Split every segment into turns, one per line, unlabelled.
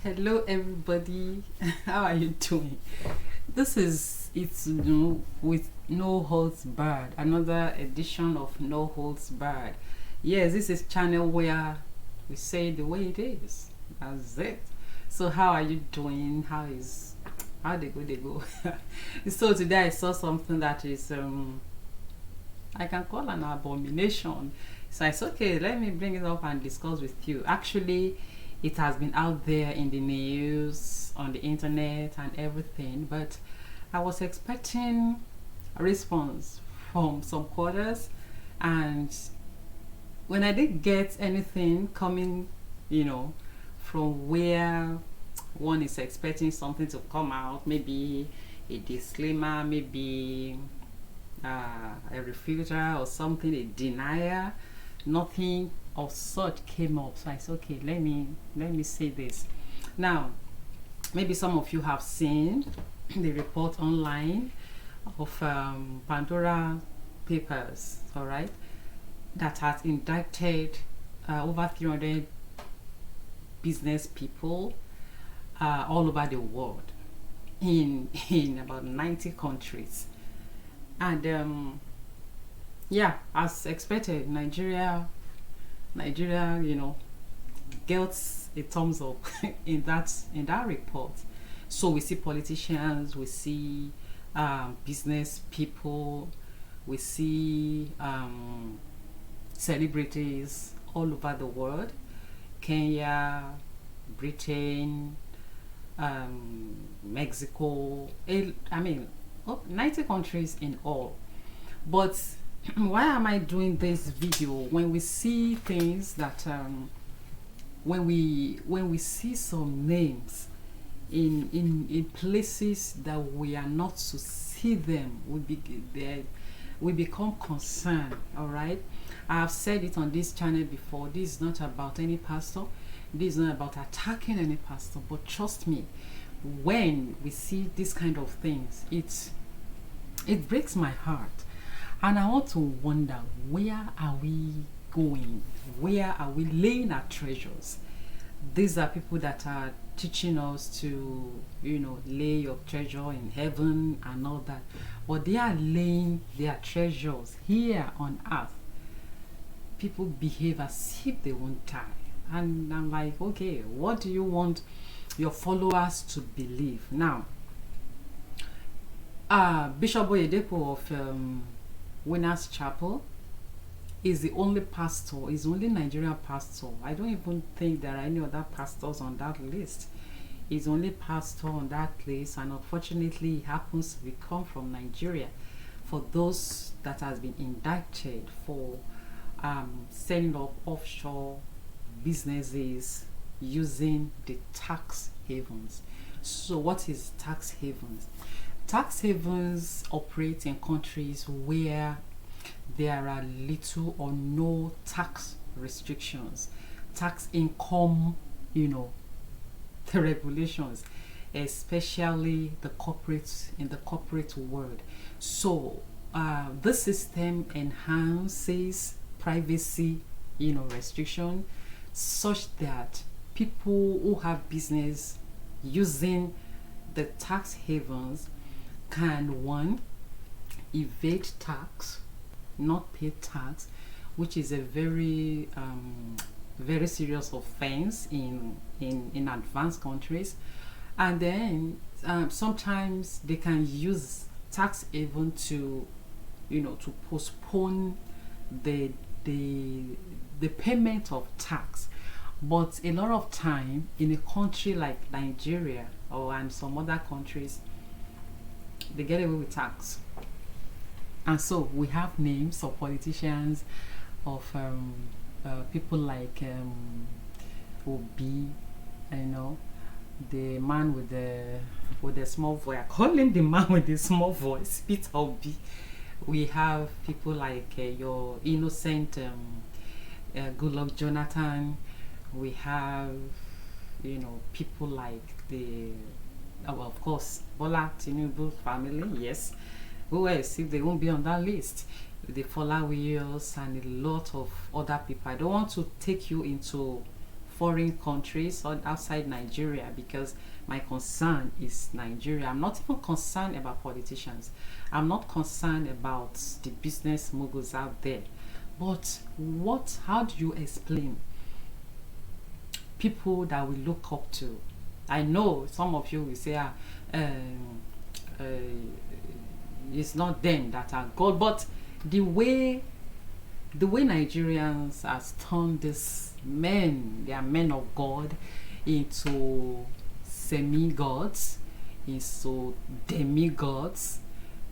Hello, everybody. How are you doing? This is it's with No Holds Barred, another edition of No Holds Barred. Yes, this is channel where we say the way it is. That's it. So, how are you doing? How they go? They go. So today I saw something that is I can call an abomination. So it's okay. Let me bring it up and discuss with you. Actually, it has been out there in the news, on the internet, and everything. But I was expecting a response from some quarters, and when I didn't get anything coming, from where one is expecting something to come out, maybe a disclaimer, maybe a refuter or something, a denier, nothing of such came up. So I said, okay, let me say this. Now, maybe some of you have seen the report online of Pandora Papers, all right, that has indicted over 300 business people all over the world in about 90 countries. And yeah, as expected, Nigeria, gets a thumbs up in that report. So we see politicians, we see business people, we see celebrities all over the world, Kenya, Britain, Mexico, 90 countries in all. But why am I doing this video when we see things that when we see some names in places that we are not to see them, we become concerned. All right, I have said it on this channel before. This is not about any pastor, this is not about attacking any pastor, but trust me, when we see this kind of things, it breaks my heart. And I want to wonder, where are we going? Where are we laying our treasures? These are people that are teaching us to, lay your treasure in heaven and all that. But they are laying their treasures here on earth. People behave as if they won't die. And I'm like, okay, what do you want your followers to believe? Now, Bishopoyedepo of Winners Chapel is the only pastor, is the only Nigerian pastor. I don't even think there are any other pastors on that list. He's the only pastor on that list, and unfortunately he happens to come from Nigeria. For those that has been indicted for setting up offshore businesses using the tax havens. So what is tax havens? Tax havens operate in countries where there are little or no tax restrictions, tax income, the regulations, especially in the corporate world. So this system enhances privacy, restriction, such that people who have business using the tax havens can, one, evade tax, not pay tax, which is a very very serious offense in advanced countries. And then sometimes they can use tax haven to to postpone the payment of tax. But a lot of time in a country like Nigeria and some other countries, they get away with tax. And so we have names of politicians, of people like Obi, the man with the small voice. I call him the man with the small voice, Peter Obi. We have people like your innocent Goodluck Jonathan. We have people like of course, Bola Tinubu family, yes. Who else if they won't be on that list? The Fola Williams and a lot of other people. I don't want to take you into foreign countries or outside Nigeria, because my concern is Nigeria. I'm not even concerned about politicians. I'm not concerned about the business moguls out there. But how do you explain people that we look up to? I know some of you will say, it's not them that are God, but the way Nigerians has turned these men, they are men of God, into semi-gods, into demigods,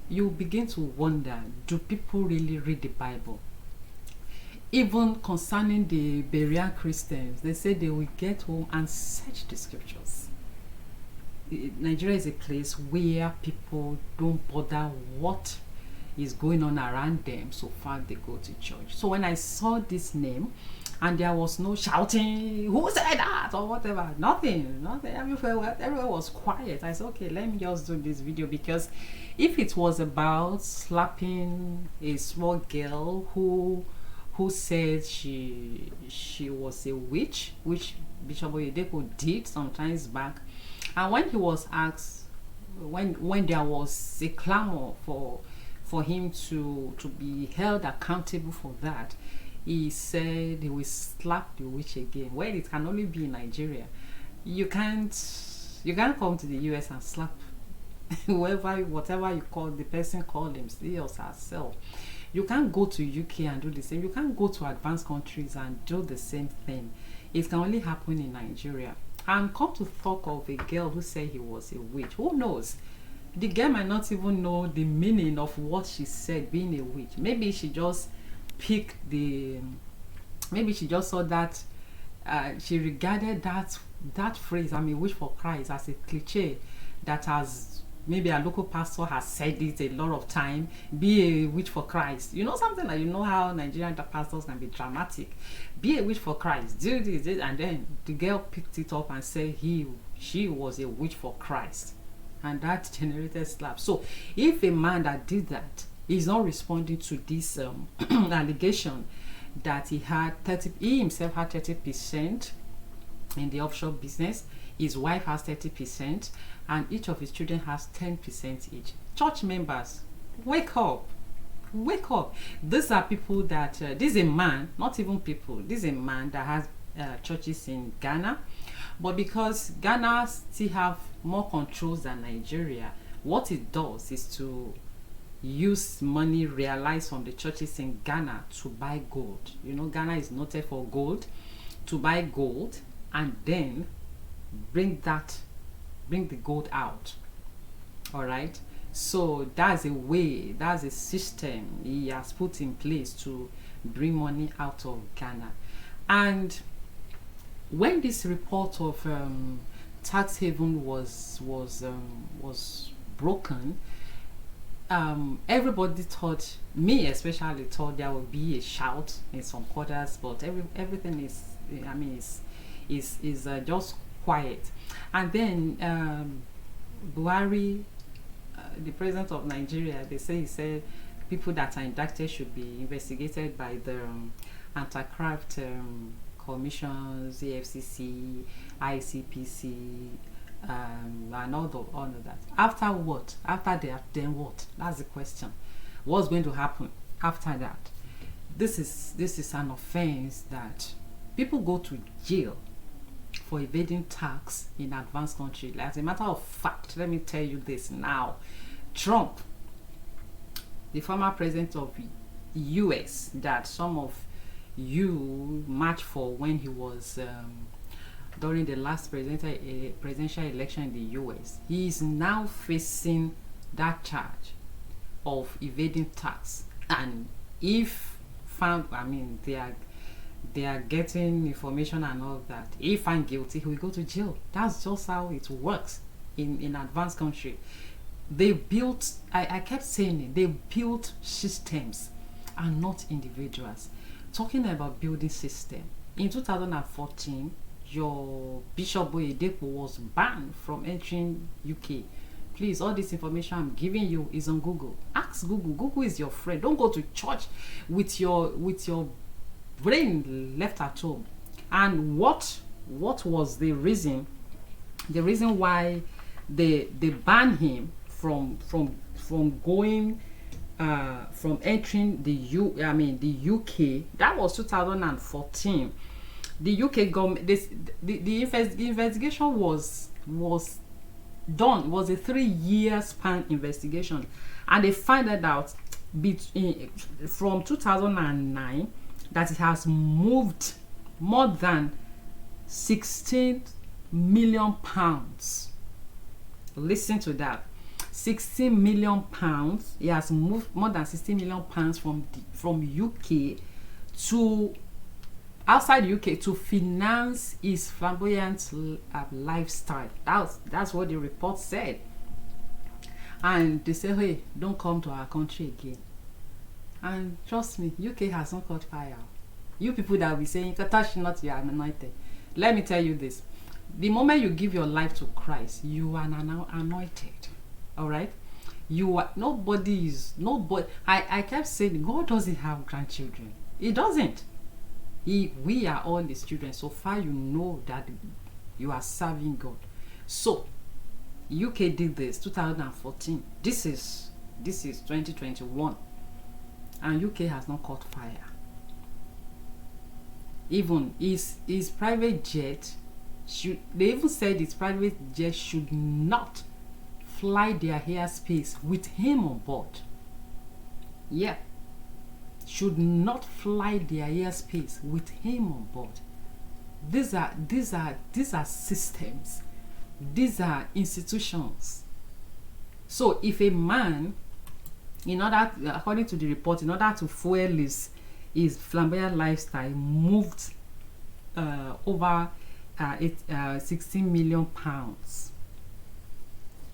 you begin to wonder, do people really read the Bible? Even concerning the Berean Christians, they say they will get home and search the scriptures. Nigeria is a place where people don't bother what is going on around them, so far they go to church. So when I saw this name and there was no shouting, who said that or whatever, nothing, everywhere was quiet. I said, okay, let me just do this video, because if it was about slapping a small girl who said she was a witch, which Bishopoyedepo did sometimes back, and when he was asked, when there was a clamor for him to be held accountable for that, he said he will slap the witch again. Well, it can only be in Nigeria. You can't come to the US and slap whatever you call the person, called him, he or herself. You can't go to UK and do the same. You can't go to advanced countries and do the same thing. It can only happen in Nigeria. And come to talk of a girl who said he was a witch. Who knows? The girl might not even know the meaning of what she said, being a witch. Maybe she just picked maybe she just saw that, she regarded that phrase, I'm a witch for Christ, as a cliche that has, maybe a local pastor has said it a lot of time, be a witch for Christ. You know something like, you know how Nigerian pastors can be dramatic. Be a witch for Christ, do this, and then the girl picked it up and said she was a witch for Christ. And that generated slap. So if a man that did that is not responding to this allegation that he himself had 30% in the offshore business, his wife has 30%, and each of his children has 10% each. Church members, wake up. Wake up. These are people that, this is a man, not even people, this is a man that has churches in Ghana. But because Ghana still have more controls than Nigeria, what it does is to use money realized from the churches in Ghana to buy gold. You know, Ghana is noted for gold. To buy gold and then bring the gold out. All right. So that's a way, that's a system he has put in place to bring money out of Ghana. And when this report of tax haven was broken, everybody thought, me especially, thought there would be a shout in some quarters, but everything is, I mean, is just quiet. And then Buhari, the president of Nigeria, he said people that are indicted should be investigated by the anti-graft commissions, the FCC, ICPC, and all of that. After what? After that, then what? That's the question. What's going to happen after that? This is an offense that people go to jail for evading tax in advanced country. As a matter of fact, let me tell you this now. Trump, the former president of US, that some of you marched for when he was during the last presidential election in the US, he is now facing that charge of evading tax. And if found, I mean, they are getting information and all that. If found guilty, he will go to jail. That's just how it works in advanced country. They built, I kept saying it, they built systems and not individuals. Talking about building system, in 2014, your Bishopoyedepo was banned from entering UK. Please, all this information I'm giving you is on Google. Ask Google. Google is your friend. Don't go to church with your brain left at home. And what what was the reason? The reason why they banned him from going from entering the the UK. That was 2014. The UK government, the investigation was done. Was a 3-year span investigation, and they found out from 2009 that it has moved more than 16 million pounds. Listen to that. 16 million pounds. He has moved more than 16 million pounds from UK to outside the UK to finance his flamboyant lifestyle. That's what the report said. And they say, hey, don't come to our country again. And trust me, UK has not caught fire. You people that will be saying, touch not, you are anointed. Let me tell you this. The moment you give your life to Christ, you are now anointed. All right? You are, nobody. I kept saying, God doesn't have grandchildren. He doesn't. We are all his children. So far, you know that you are serving God. So, UK did this 2014. This is 2021. And UK has not caught fire. Even his private jet they even said his private jet should not fly their airspace with him on board. Yeah. Should not fly their airspace with him on board. These are systems. These are institutions. So if a man, according to the report, in order to fuel his flamboyant lifestyle, moved over 16 million pounds.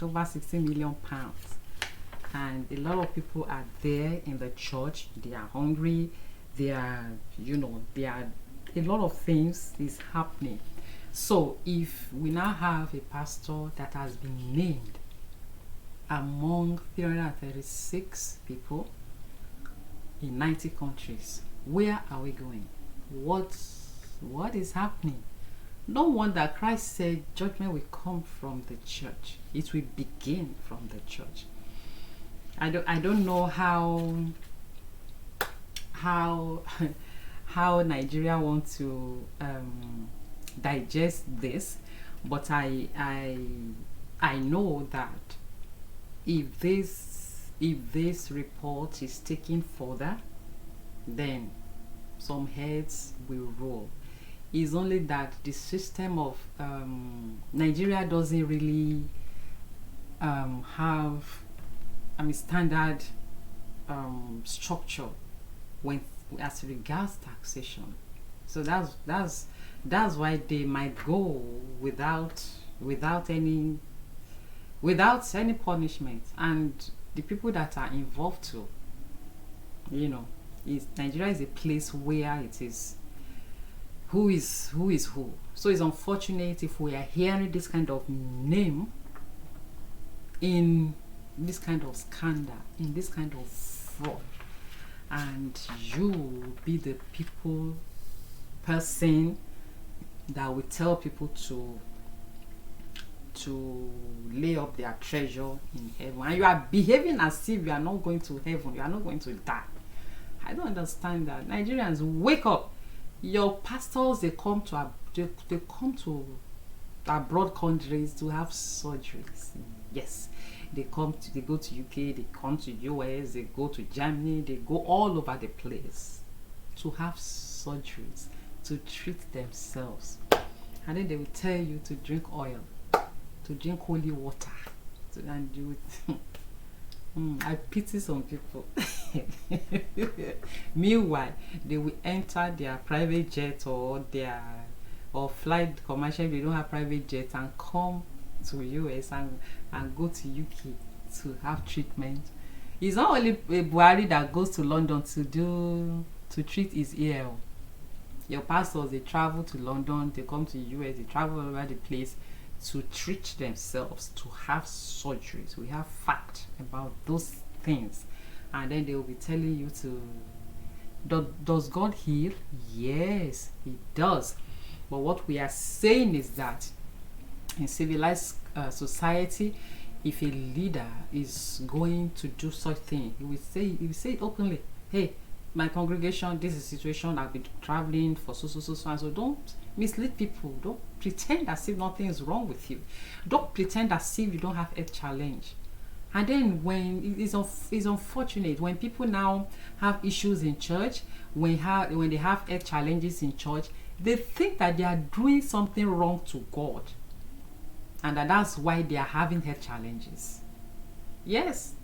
Over 16 million pounds. And a lot of people are there in the church. They are hungry. There are a lot of things is happening. So if we now have a pastor that has been named among 336 people in 90 countries, where are we going? What is happening? No wonder Christ said judgment will come from the church. It will begin from the church. I don't know how Nigeria want to digest this, but I know that if this report is taken further, then some heads will roll. It's only that the system of Nigeria doesn't really have standard structure when as regards taxation. So that's why they might go without any punishment, and the people that are involved too. Nigeria is a place where it is who is who. So it's unfortunate if we are hearing this kind of name in this kind of scandal, in this kind of fraud, and you be the person that will tell people to lay up their treasure in heaven, and you are behaving as if you are not going to heaven, you are not going to die. I don't understand that. Nigerians, wake up. Your pastors, they come to abroad countries to have surgeries. Yes, they go to UK, they come to US, they go to Germany, they go all over the place to have surgeries, to treat themselves. And then they will tell you to drink oil, to drink holy water, and you I pity some people. Meanwhile, they will enter their private jet or fly commercial. They don't have private jet and come to US and go to UK to have treatment. It's not only Buhari that goes to London to treat his ear. Your pastors, they travel to London, they come to US, they travel all over the place to treat themselves, to have surgeries. We have fact about those things, and then they will be telling you does God heal? Yes, he does. But what we are saying is that in civilized society, if a leader is going to do such thing, he will say it openly. Hey, my congregation, this is the situation. I've been traveling for so and so. Don't mislead people. Don't pretend as if nothing is wrong with you. Don't pretend as if you don't have a challenge. And then when it's unfortunate when people now have issues in church, when they have health challenges in church, they think that they are doing something wrong to God, and that's why they are having health challenges. Yes,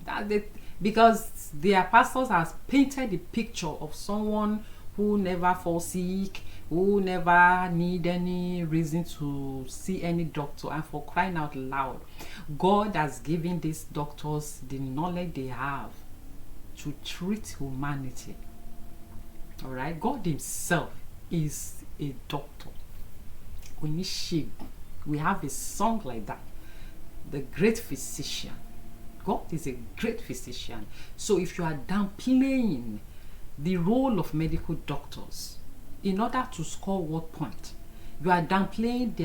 because their pastors has painted the picture of someone who never falls sick, who never need any reason to see any doctor. And for crying out loud, God has given these doctors the knowledge they have to treat humanity. All right, God himself is a doctor. We need shame. We have a song like that, the great physician. God is a great physician. So if you are downplaying the role of medical doctors in order to score what point, you are downplaying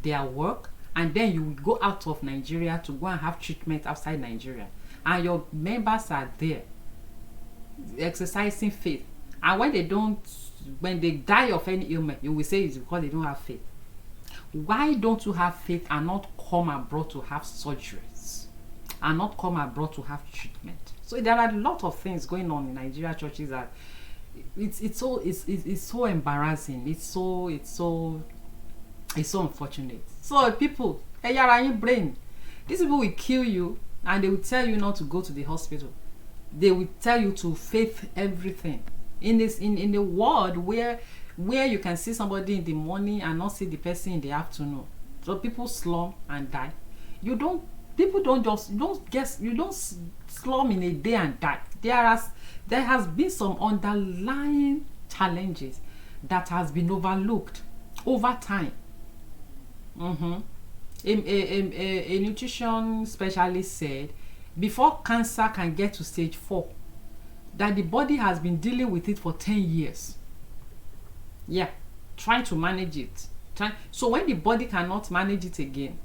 their work, and then you will go out of Nigeria to go and have treatment outside Nigeria, and your members are there exercising faith, and when they die of any ailment, you will say it's because they don't have faith. Why don't you have faith and not come abroad to have surgeries, and not come abroad to have treatment? So there are a lot of things going on in Nigeria churches that it's so embarrassing. It's so unfortunate. So people, brain. These people will kill you, and they will tell you not to go to the hospital. They will tell you to faith everything. In the world where you can see somebody in the morning and not see the person in the afternoon, so people slum and die. You don't slum in a day and die. There has been some underlying challenges that has been overlooked over time. A nutrition specialist said before cancer can get to stage 4, that the body has been dealing with it for 10 years. Yeah, trying to manage it. So when the body cannot manage it again,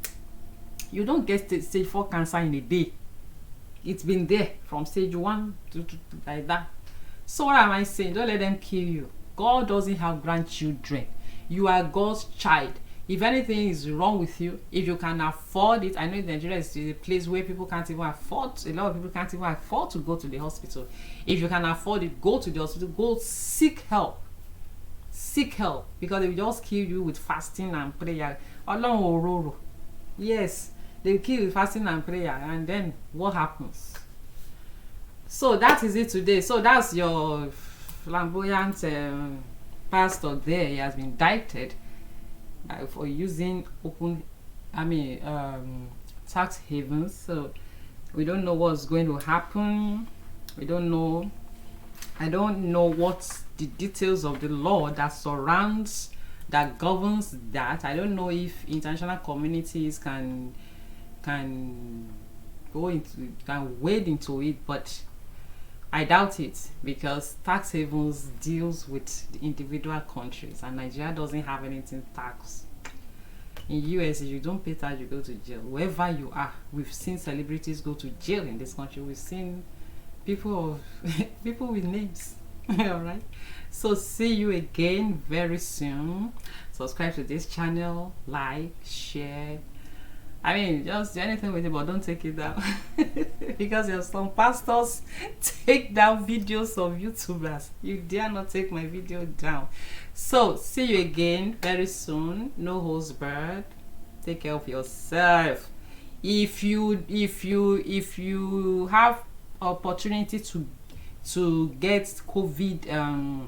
you don't get stage 4 cancer in a day. It's been there from stage 1 to like that. So what am I saying? Don't let them kill you. God doesn't have grandchildren. You are God's child. If anything is wrong with you, if you can afford it, I know Nigeria is a place where people can't even afford, a lot of people can't even afford to go to the hospital. If you can afford it, go to the hospital, go seek help. Seek help, because they will just kill you with fasting and prayer. Yes, they will kill you with fasting and prayer, and then what happens? So that is it today. So that's your flamboyant pastor there. He has been indicted for using tax havens. So we don't know what's going to happen. We don't know. I don't know what the details of the law that governs that. I don't know if international communities can wade into it, but I doubt it, because tax havens deals with the individual countries, and Nigeria doesn't have anything tax. In US, if you don't pay tax, you go to jail. Wherever you are, we've seen celebrities go to jail in this country. We've seen people with names. All right. So see you again very soon. Subscribe to this channel, like, share. Just do anything with it, but don't take it down. Because there's some pastors take down videos of YouTubers. You dare not take my video down. So see you again very soon. No holds barred. Take care of yourself. If you have opportunity to get COVID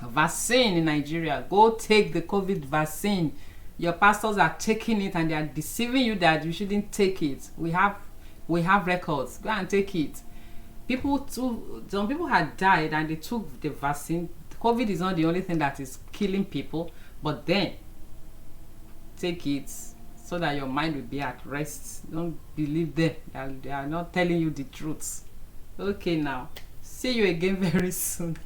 vaccine in Nigeria, go take the COVID vaccine. Your pastors are taking it and they are deceiving you that you shouldn't take it. We have records. Go and take it. Some people had died and they took the vaccine. COVID is not the only thing that is killing people, but then take it so that your mind will be at rest. Don't believe them. They are not telling you the truth. Okay, now. See you again very soon.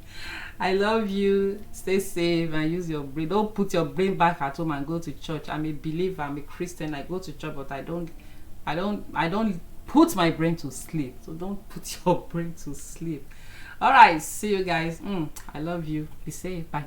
I love you. Stay safe and use your brain. Don't put your brain back at home and go to church. I'm a believer, I'm a Christian. I go to church, but I don't put my brain to sleep. So don't put your brain to sleep. All right, see you guys. I love you. Be safe. Bye.